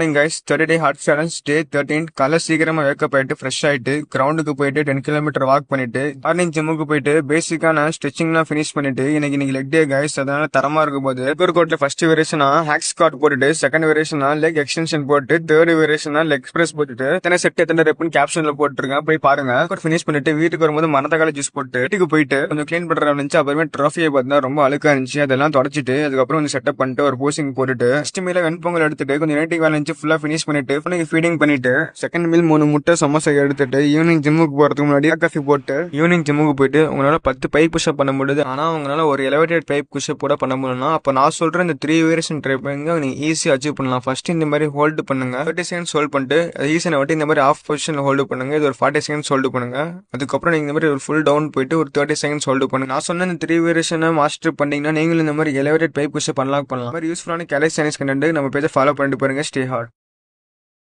guys, 30-day hard challenge day 13. காலை சீக்கிரமா wake up ஆயிட்டு ஃப்ரெஷ் ஆயிட்டு கிரவுண்டுக்கு போயிட்டு 10 கிலோமீட்டர் வாக் பண்ணிட்டு மார்னிங் ஜிம்முக்கு போயிட்டு பேசிக்கான ஸ்ட்ரெச்சிங்லாம் ஃபினிஷ் பண்ணிட்டு இன்னைக்கு லெக் டே guys, அதனால தரமா இருக்கும் போது ஒர்க் அவுட்ல ஃபர்ஸ்ட் வேரியேஷனா ஹேக் ஸ்குவாட் போட்டுட்டு செகண்ட் வேரியேஷனா லெக் எக்ஸ்டென்ஷன் போட்டு தேர்ட் வேரியேஷனா லெக் பிரஸ் போட்டுட்டு எத்தனை செட் எத்தனை ரெப்னு கேப்ஷன்ல போட்டுருக்கேன், போய் பாருங்க. ஃபினிஷ் பண்ணிட்டு வீட்டுக்கு வரும்போது மரத்தக்கால ஜூஸ் போட்டு வீட்டுக்கு போயிட்டு கொஞ்சம் கிளீன் பண்ற இருந்துச்சு. அப்புறமே ட்ராஃபியை பார்த்தா ரொம்ப அழுக்கா இருந்துச்சு, அதெல்லாம் தொடச்சிட்டு அதுக்கப்புறம் வந்து செட்டப் பண்ணிட்டு ஒரு போசிங் போட்டுட்டு ஃபர்ஸ்ட் மீல வெண்பொங்கல் எடுத்துட்டு கொஞ்சம் நேட்டிவ் வேலை ஃபுல்லா ஃபினிஷ் பண்ணிட்டு ஃபீடிங் பண்ணிட்டு செகண்ட் மீல் 3 முட்டை சமோசா எடுத்துட்டு ஈவினிங் ஜிம்முக்கு போறதுக்கு முன்னாடி காஃபி போட்டு ஈவினிங் ஜிம்முக்கு போயிட்டு உங்களால 10 பைப் புஷ்அப் பண்ண முடியுது, ஆனா உங்களால ஒரு எலிவேட்டட் பைப் புஷ்அப் கூட பண்ண முடியும்னா அப்ப நான் சொல்றேன் இந்த 3 வேரியேஷன் ட்ரை பண்ணுங்க, நீங்க ஈஸியா அச்சீவ் பண்ணலாம். ஃபர்ஸ்ட் இந்த மாதிரி ஹோல்டு பண்ணுங்க, 30 செகண்ட்ஸ் ஹோல்ட் பண்ணிட்டு ஈஸியா விட்டு இந்த மாதிரி ஆஃப் பொசிஷன்ல ஹோல்டு பண்ணுங்க. இது ஒரு 40 செகண்ட்ஸ் ஹோல்டு பண்ணுங்க. அதுக்கப்புறம் நீங்க இந்த மாதிரி ஒரு ஃபுல் டவுன் போயிட்டு ஒரு 30 செகண்ட்ஸ் ஹோல்டு பண்ணுங்க. நான் சொன்ன இந்த 3 வேரியேஷனை மாஸ்டர் பண்ணீங்கன்னா நீங்களும் இந்த மாதிரி எலிவேட்டட் பைப் புஷ்அப் பண்ணலாம். மாதிரி யூஸ்ஃபுல்லான கேலரி சயின்ஸ் கண்டென்ட் நம்ம பேஜை ஃபாலோ பண்ணிட்டு பாருங்க. Stay heart.